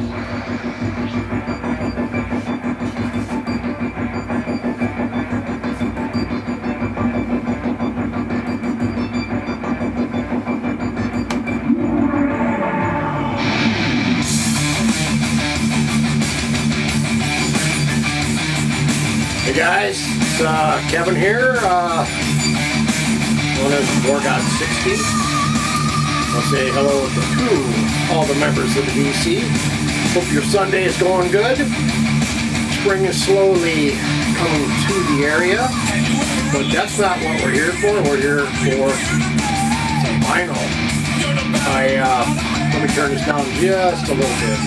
Hey guys, it's Kevin here, known as Wargods 60. I'll say hello to all the members of the VC. Hope your Sunday is going good. Spring is slowly coming to the area, but that's not what we're here for. We're here for some vinyl. Let me turn this down just a little bit.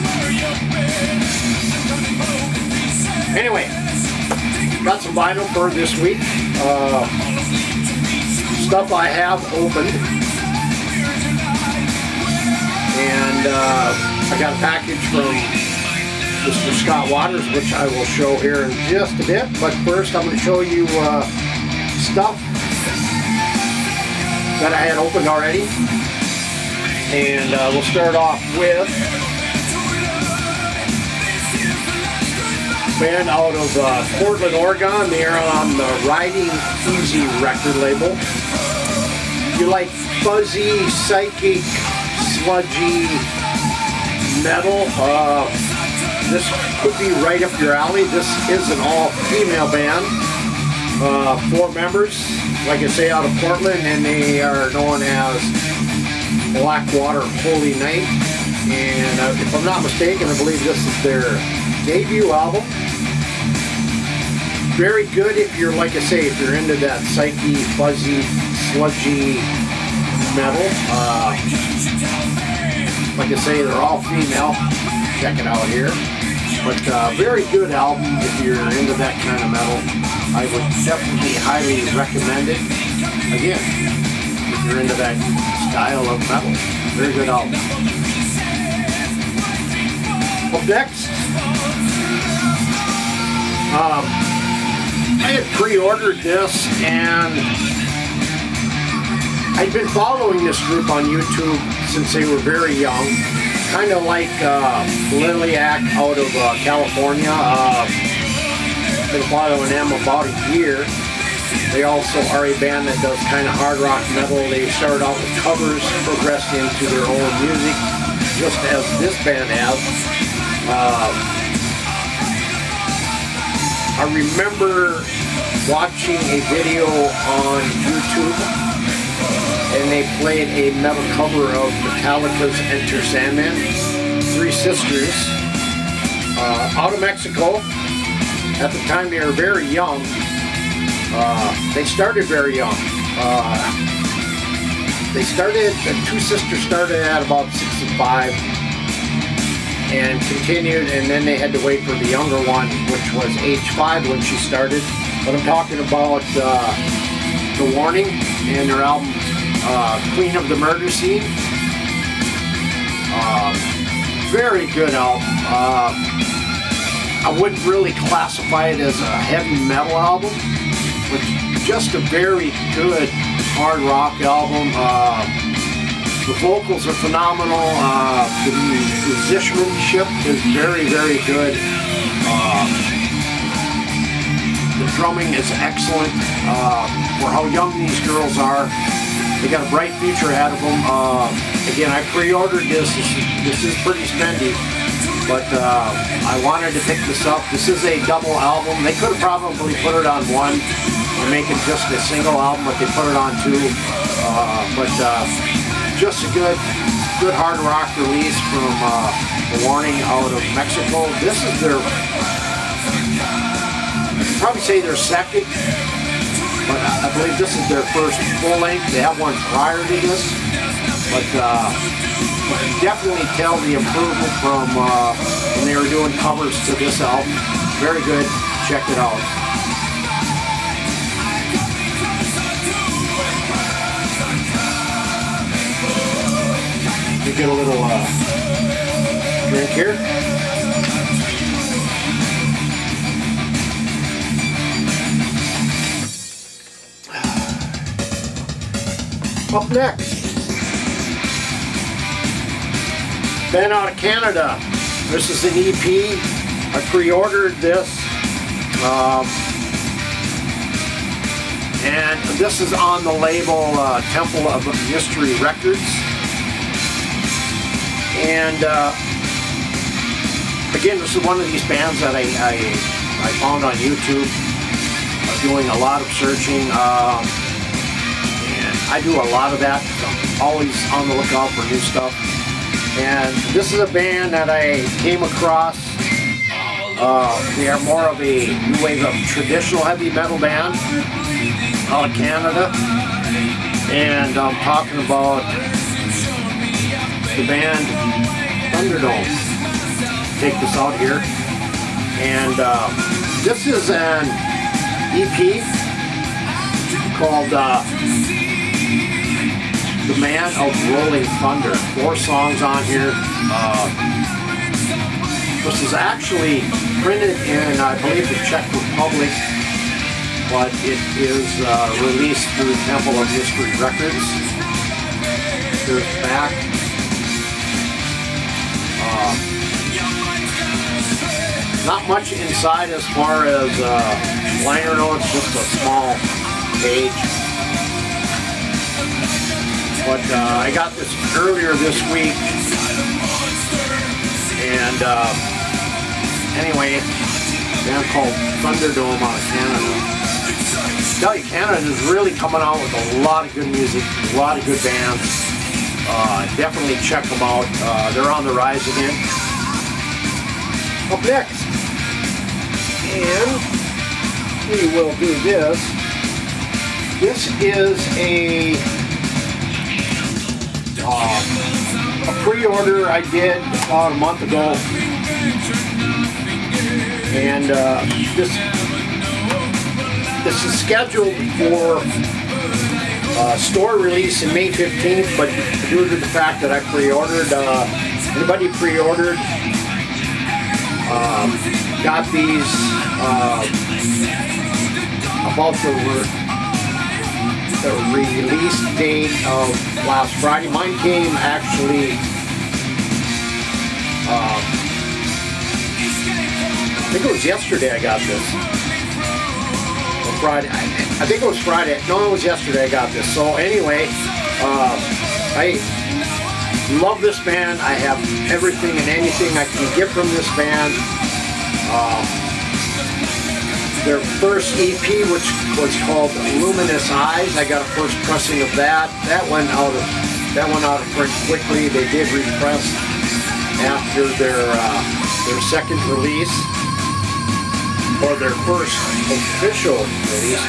Anyway. Got some vinyl for this week. Stuff I have opened. And I got a package from Mr. Scott Waters, which I will show here in just a bit. But first I'm going to show you stuff that I had opened already. And we'll start off with band out of Portland, Oregon. They are on the Riding Easy record label. If you like fuzzy, psychic, sludgy metal, this could be right up your alley. This is an all-female band. 4 members, like I say, out of Portland, and they are known as Blackwater Holy Night. And if I'm not mistaken, I believe this is their debut album. Very good if you're, like I say, if you're into that psyche, fuzzy, sludgy metal. Like I say, they're all female. Check it out here. But very good album if you're into that kind of metal. I would definitely highly recommend it. Again, if you're into that style of metal. Very good album. Up next, I had pre-ordered this, and I'd been following this group on YouTube since they were very young, kind of like Liliac out of California. I've been following them about a year. They also are a band that does kind of hard rock metal. They started out with covers, progressed into their own music, just as this band has. I remember watching a video on YouTube, and they played a metal cover of Metallica's Enter Sandman. 3 sisters out of Mexico. At the time they were very young. They started very young. The 2 sisters started at about 6 and 5. And continued, and then they had to wait for the younger one, which was age 5 when she started. But I'm talking about The Warning and their album Queen of the Murder Scene. Very good album. I wouldn't really classify it as a heavy metal album, but just a very good hard rock album. The vocals are phenomenal. The musicianship is very, very good. The drumming is excellent for how young these girls are. They got a bright future ahead of them. Again, I pre-ordered this. This is pretty spendy, but I wanted to pick this up. This is a double album. They could have probably put it on one and make it just a single album, but they put it on 2. Just a good hard rock release from The Warning out of Mexico. This is their, I'd probably say their second, but I believe this is their first full length. They have one prior to this, but you can definitely tell the improvement from when they were doing covers to this album. Very good. Check it out. Get a little drink here. Up next, band out of Canada, This is an EP. I pre-ordered this. And this is on the label Temple of Mystery Records. And again, this is one of these bands that I found on YouTube, doing a lot of searching. And I do a lot of that. So I'm always on the lookout for new stuff. And this is a band that I came across. They are more of a new wave of traditional heavy metal band out of Canada. And I'm talking about the band Thunderdome. Take this out here. And this is an EP called The Man of Rolling Thunder. 4 songs on here. This is actually printed in, I believe, the Czech Republic, but it is released through Temple of Mystery Records. Here's the back. Not much inside as far as liner notes, just a small page. But I got this earlier this week, and anyway, a band called Thunderdome out of Canada. I tell you, Canada is really coming out with a lot of good music, a lot of good bands. Definitely check them out. They're on the rise again. Up next, and we will do this. This is a pre-order I did about a month ago, and this is scheduled for store release in May 15th, but due to the fact that I pre-ordered, anybody pre-ordered got these about the release date of last Friday. Mine came actually I think it was yesterday I got this. Or Friday. I think it was Friday. No, it was yesterday I got this. So anyway, I love this band. I have everything and anything I can get from this band. Their first EP, which was called Luminous Eyes, I got a first pressing of that. That went out of print quickly. They did repress after their second release, or their first official release.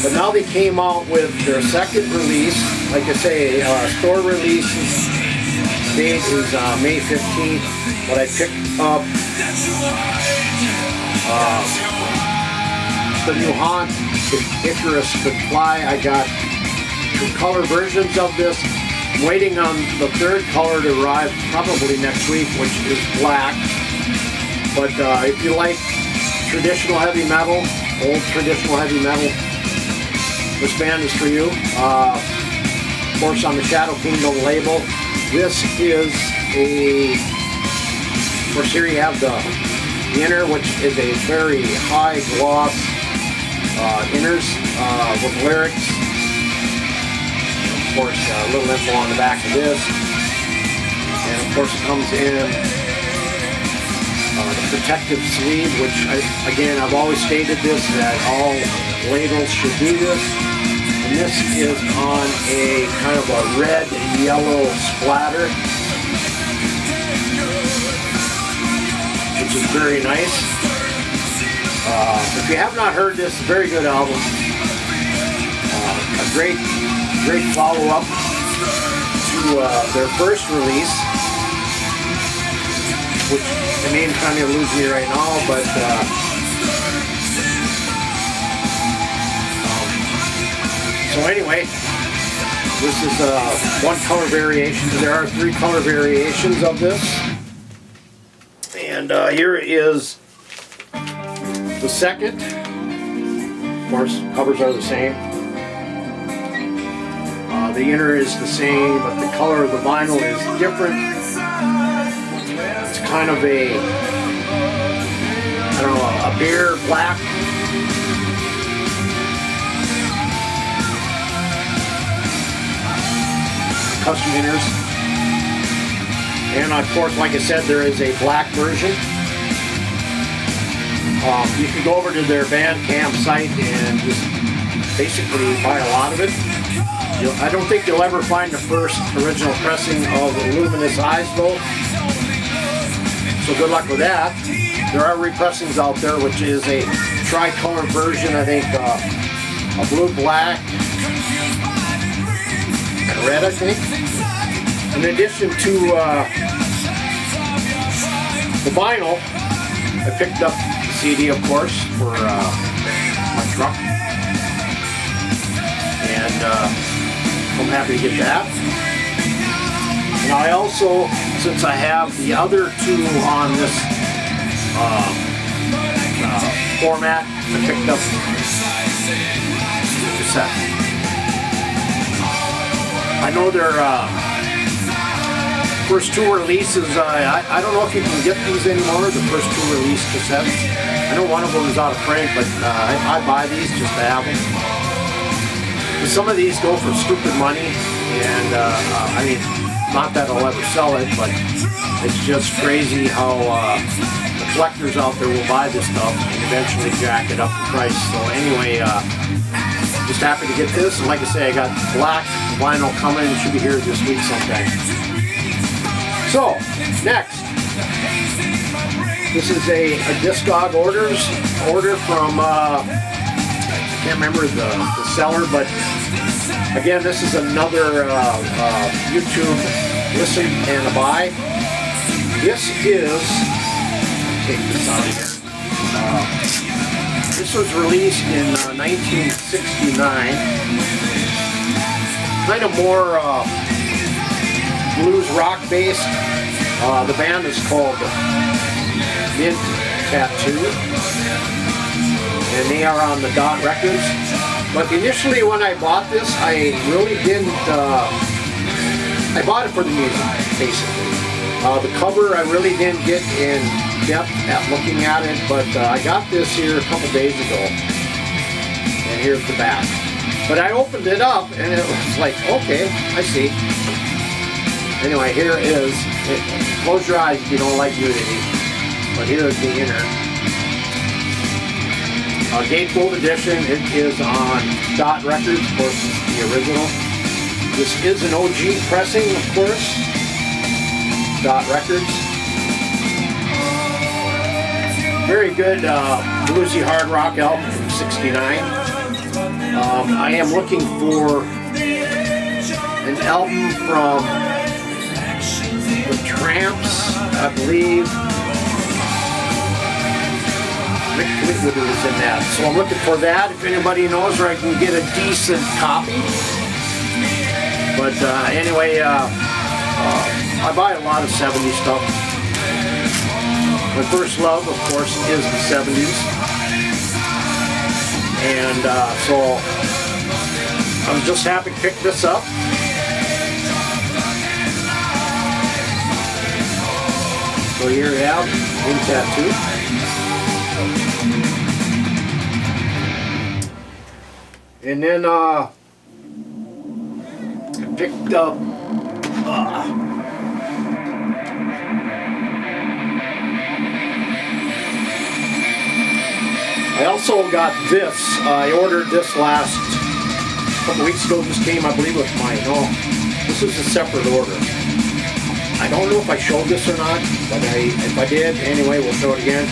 But now they came out with their second release. Like I say, store release date is May 15th. But I picked up the new Haunt, Icarus Could Fly. I got 2 color versions of this. I'm waiting on the 3rd color to arrive probably next week, which is black. But if you like traditional heavy metal, old traditional heavy metal, this band is for you. Of course, on the Shadow Kingdom label, this is of course, here you have the inner, which is a very high gloss inners with lyrics. Of course, a little info on the back of this. And of course, it comes in the protective sleeve, which I've always stated this, that all labels should do this. And this is on a kind of a red and yellow splatter, which is very nice. If you have not heard this, very good album. A great follow-up to their first release, which the name kind of eludes me right now, but so anyway, this is one color variation. There are 3 color variations of this, and here is the second. Of course, covers are the same. The inner is the same, but the color of the vinyl is different. It's kind of a, I don't know, a beer black. Custom inners. And of course, like I said, there is a black version. You can go over to their Bandcamp site and just basically buy a lot of it. I don't think you'll ever find the first original pressing of Luminous Eyes though. So good luck with that. There are repressings out there, which is a tricolor version, I think, a blue-black and red, I think. In addition to the vinyl, I picked up the CD, of course, for my truck. And I'm happy to get that. And I also, since I have the other two on this format, I picked up the cassette. I know their first two releases, I don't know if you can get these anymore, the first two release cassettes. I know one of them is out of print, but I buy these just to have them. Some of these go for stupid money, and I mean, not that I'll ever sell it, but it's just crazy how the collectors out there will buy this stuff and eventually jack it up in price. So anyway, just happy to get this. And like I say, I got black vinyl coming. It should be here this week sometime. So, next. This is a Discog order from, I can't remember the seller, but again, this is another YouTube listen and a buy. This is, take this out of here. This was released in 1969. Kind of more blues rock based. The band is called Mint Tattoo, and they are on the Dot Records. But initially when I bought this, I really didn't, I bought it for the music, basically. The cover I really didn't get in depth at looking at it, but I got this here a couple days ago. And here's the back. But I opened it up and it was like, okay, I see. Anyway, here it is. Close your eyes if you don't like nudity. But here's the inner. Gatefold edition. It is on Dot Records, of course, the original. This is an OG pressing, of course. Dot Records. Very good bluesy hard rock album from '69. I am looking for an album from the Tramps, I believe. Rick Fleetwood was in that. So I'm looking for that. If anybody knows where I can get a decent copy. But anyway, I buy a lot of 70s stuff. My first love, of course, is the 70s. And so I'm just happy to pick this up. So here you have Mint Tattoo. And then I picked up I also got this. I ordered this last couple weeks ago. This came, I believe, with my, no, this is a separate order. I don't know if I showed this or not, but if I did, anyway, we'll show it again.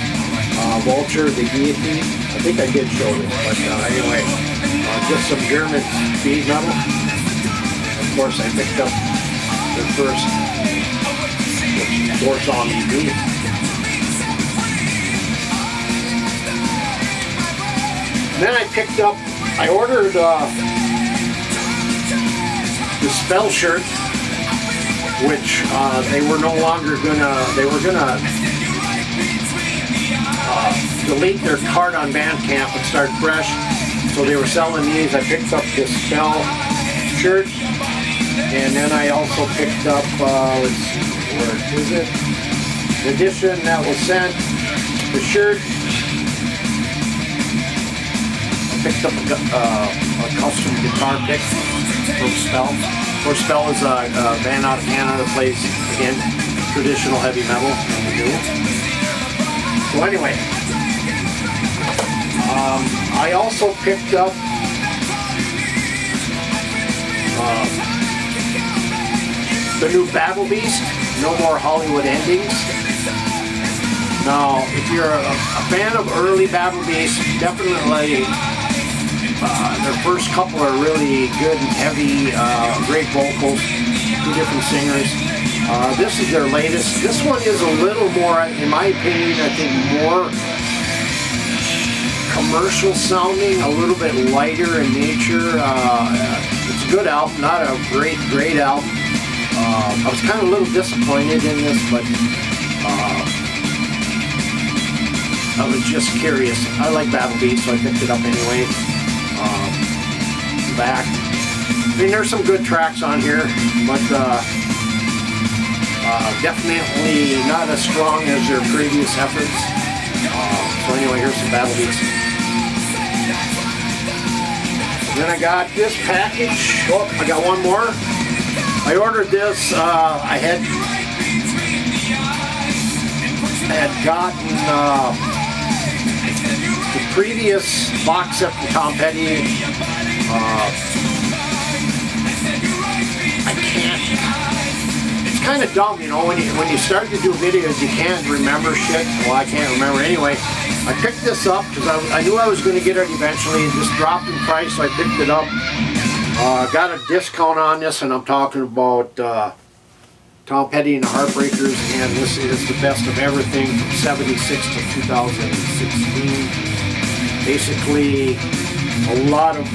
Vulture, the Deity. I think I did show it, but anyway, just some German speed metal. Of course, I picked up the first four-song EP. Then I picked up, I ordered the Spell shirt, which they were no longer gonna, they were gonna delete their card on Bandcamp and start fresh. So they were selling these. I picked up this Spell shirt, and then I also picked up, let's see, where is it? edition that was sent. The shirt. I picked up a custom guitar pick from Spell. Of course, Spell is a band out of Canada that plays, again, traditional heavy metal. So anyway, I also picked up the new Battle Beast, No More Hollywood Endings. Now, if you're a fan of early Battle Beast, definitely their first couple are really good and heavy, great vocals, two different singers. This is their latest. This one is a little more, in my opinion, I think more commercial sounding, a little bit lighter in nature. It's a good album, not a great album. I was kind of a little disappointed in this, but I was just curious. I like Battle Beast, so I picked it up anyway. Back. I mean, there's some good tracks on here, but definitely not as strong as their previous efforts. So anyway, here's some Battle Beast. Then I got this package. Oh, I got one more. I ordered this. I had gotten the previous box set from Tom Petty. I can't. It's kind of dumb, you know, when you start to do videos, you can't remember shit. Well, I can't remember anyway. I picked this up because I knew I was going to get it eventually. It just dropped in price, so I picked it up. Got a discount on this, and I'm talking about Tom Petty and the Heartbreakers, and this is the best of everything from '76 to 2016. Basically, a lot of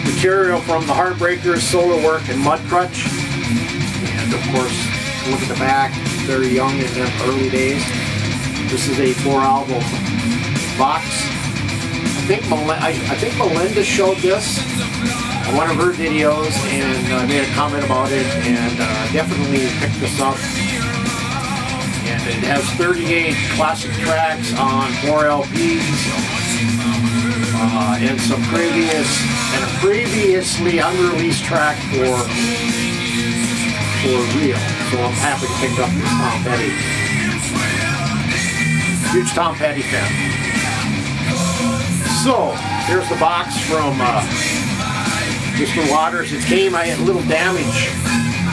material from the Heartbreakers, Solar Work, and Mudcrutch. And of course, look at the back, very young in their early days. This is a 4-album box. I think Melinda showed this on one of her videos, and I made a comment about it, and definitely picked this up. And it has 38 classic tracks on 4 LPs, and a previously unreleased track for real. So I'm happy to pick up this Tom Petty. Huge Tom Petty fan. So here's the box from Mr. Waters. It came. I had a little damage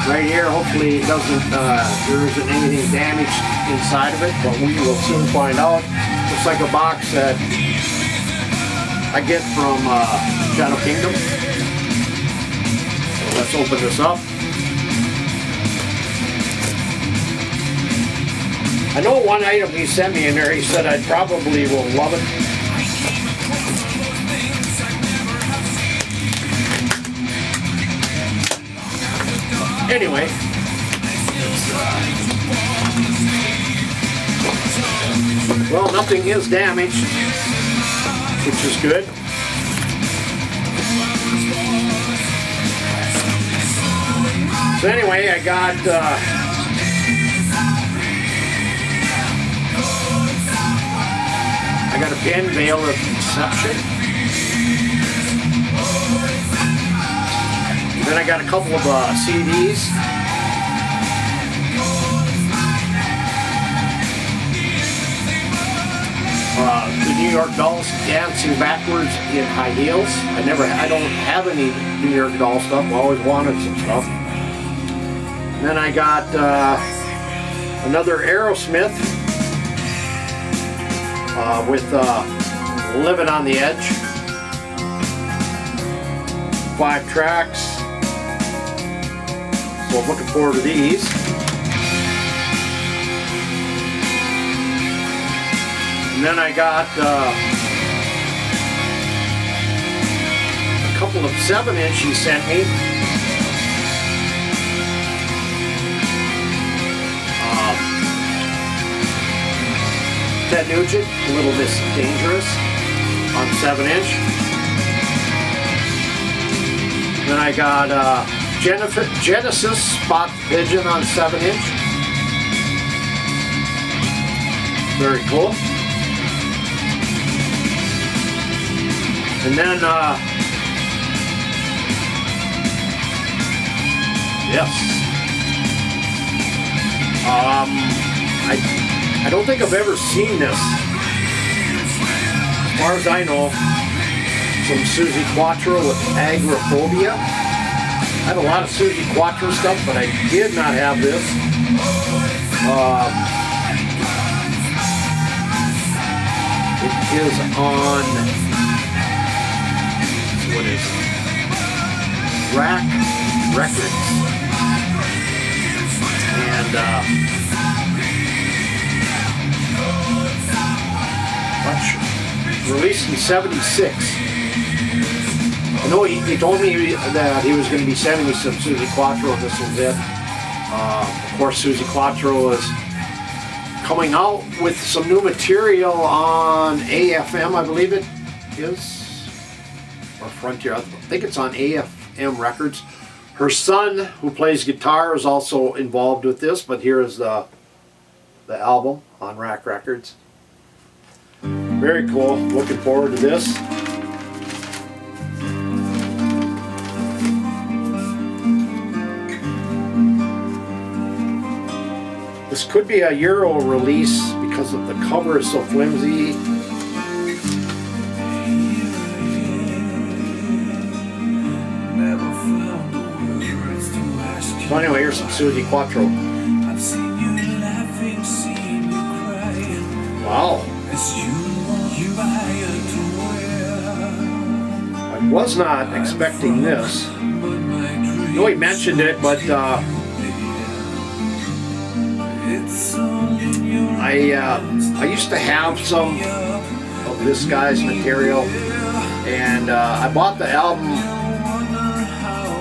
right here. Hopefully it doesn't. There isn't anything damaged inside of it, but we will soon find out. Looks like a box that I get from Shadow Kingdom. So let's open this up. I know one item he sent me in there, he said I probably will love it. Anyway, well, nothing is damaged, which is good. So anyway, I got a pen, Veil of Deception. Then I got a couple of CDs. The New York Dolls, Dancing Backwards in High Heels. I don't have any New York Doll stuff. I always wanted some stuff. And then I got another Aerosmith with Living on the Edge. 5 tracks. So I'm looking forward to these. And then I got a couple of 7-inch he sent me. Ted Nugent, A Little Miss Dangerous on 7-inch. Then I got Genesis Spot Pigeon on 7-inch. Very cool. And then, yes. I don't think I've ever seen this. As far as I know, some Suzy Quattro with Agoraphobia. I had a lot of Suzy Quattro stuff, but I did not have this. It is on, what is it? Rack Records. And released in '76. I know he told me that he was going to be sending me some Suzy Quattro, and this was it. Of course, Suzy Quattro is coming out with some new material on AFM, I believe it is, or Frontier. I think it's on AFM Records. Her son, who plays guitar, is also involved with this, but here is the album on Rack Records. Very cool. Looking forward to this. This could be a Euro release because of the cover is so flimsy. So anyway, here's some Suzy Quattro. Wow. I was not expecting this. I know he mentioned it, but I used to have some of this guy's material, and I bought the album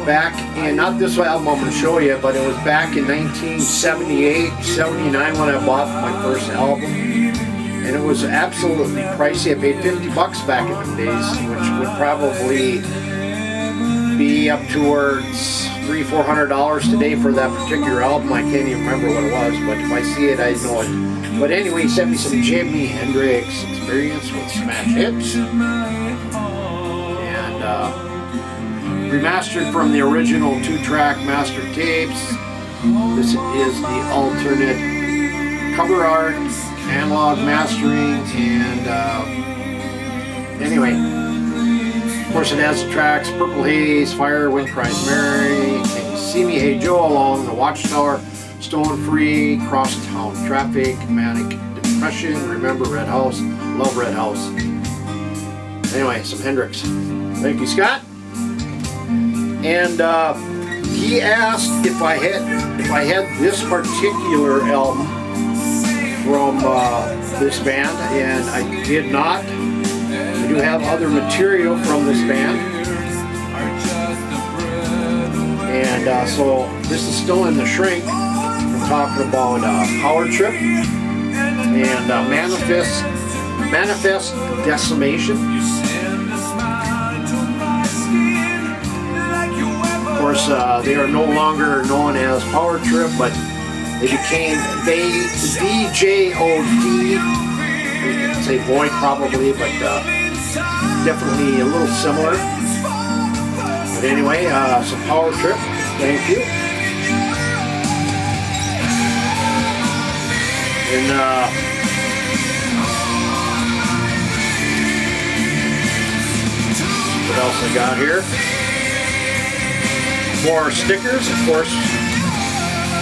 back in, not this album I'm going to show you, but it was back in 1978, 79 when I bought my first album, and it was absolutely pricey. I paid $50 back in the days, which would probably be up towards $300-400 today for that particular album. I can't even remember what it was, but if I see it, I know it. But anyway, he sent me some Jimi Hendrix Experience with Smash Hits, and remastered from the original 2-track master tapes. This is the alternate cover art, analog mastering, and anyway, of course it has the tracks Purple Haze, Fire, Wind Cries Mary, Can You See Me, Hey Joe, Along the Watchtower, Stone Free, Crosstown Traffic, Manic Depression, Remember Red House, Love Red House. Anyway, some Hendrix. Thank you, Scott. And he asked if I had this particular album from this band, and I did not. I do have other material from this band, and so this is still in the shrink. We're talking about Power Trip and Manifest Decimation. Of course, they are no longer known as Power Trip, but they became VJOD. We could say Void probably, but definitely a little similar. But anyway, some Power Trip. Thank you. And what else I got here? More stickers. Of course,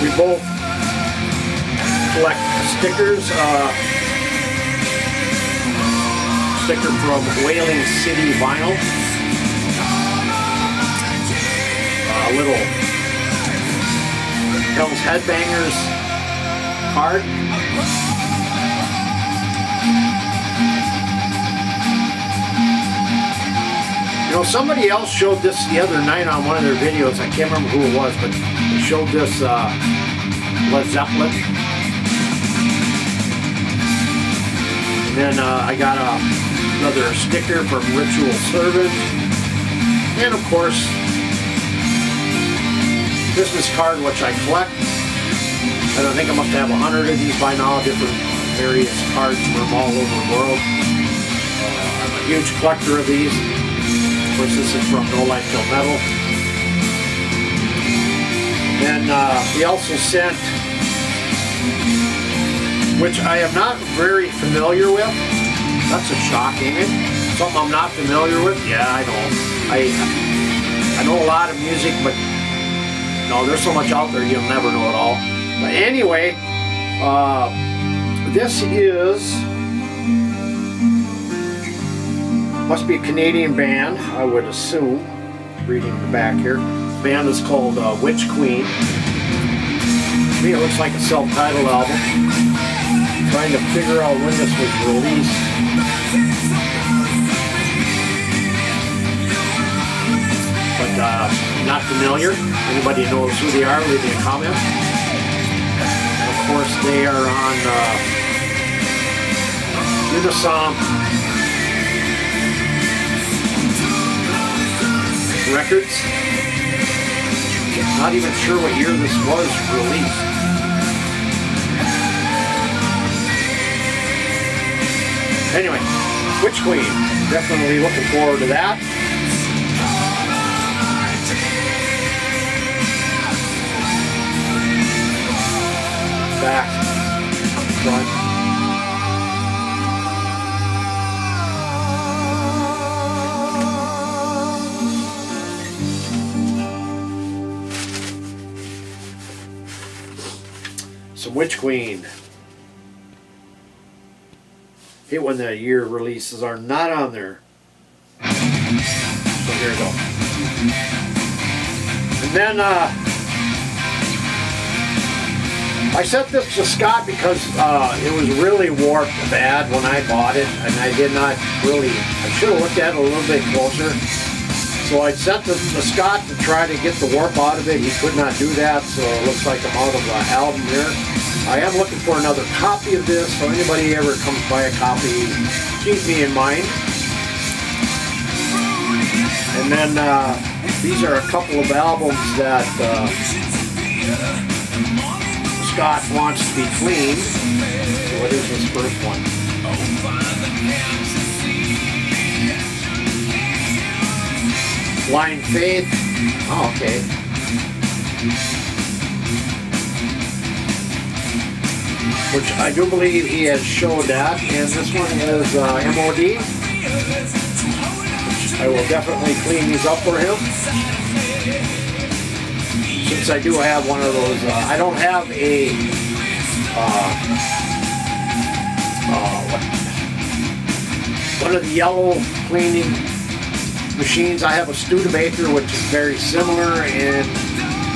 we both collect stickers. Sticker from Whaling City Vinyl. A little Hell's Headbangers card. You know, somebody else showed this the other night on one of their videos. I can't remember who it was, but they showed this Led Zeppelin. And then I got another sticker from Ritual Servant. And of course, Christmas card, which I collect. And I think I must have 100 of these by now, different various cards from all over the world. I'm a huge collector of these. Of course, this is from No Life Till Metal. And he also sent, which I am not very familiar with. That's a shock, ain't it? Something I'm not familiar with? Yeah, I know. I know a lot of music, but no, there's so much out there you'll never know it all. But anyway, this is, must be a Canadian band, I would assume, reading the back here. The band is called Witch Queen. To me it looks like a self-titled album. Trying to figure out when this was released. But not familiar. Anybody knows who they are, leave me a comment. And of course they are on Unisom Records. Not even sure what year this was released. Anyway, Witch Queen. Definitely looking forward to that. Back, front. Some Witch Queen. Hate when the year releases are not on there. So here we go. And then I sent this to Scott because it was really warped bad when I bought it, and I did not really, I should have looked at it a little bit closer. So I sent it to Scott to try to get the warp out of it. He could not do that, so it looks like I'm out of the album here. I am looking for another copy of this, so anybody ever comes by a copy, keep me in mind. And then these are a couple of albums that Scott wants to be cleaned. So what is this first one? Blind Faith. Oh, okay. Which I do believe he has showed that. And this one is MOD. Which I will definitely clean these up for him. Since I do have one of those, I don't have a one of the yellow cleaning machines. I have a Studebaker, which is very similar in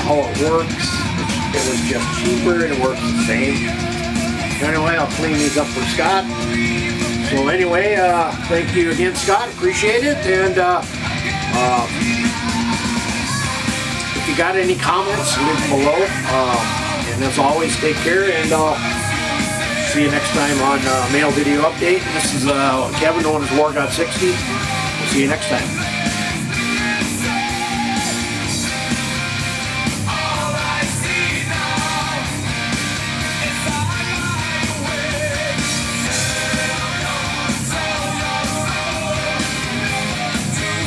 how it works. It was just cheaper and it works the same. Anyway, I'll clean these up for Scott. So anyway, thank you again, Scott. Appreciate it. And if you got any comments, leave them below. And as always, take care, and I'll see you next time on Mail Video Update. This is Kevin, known as Wargods 60. We'll see you next time.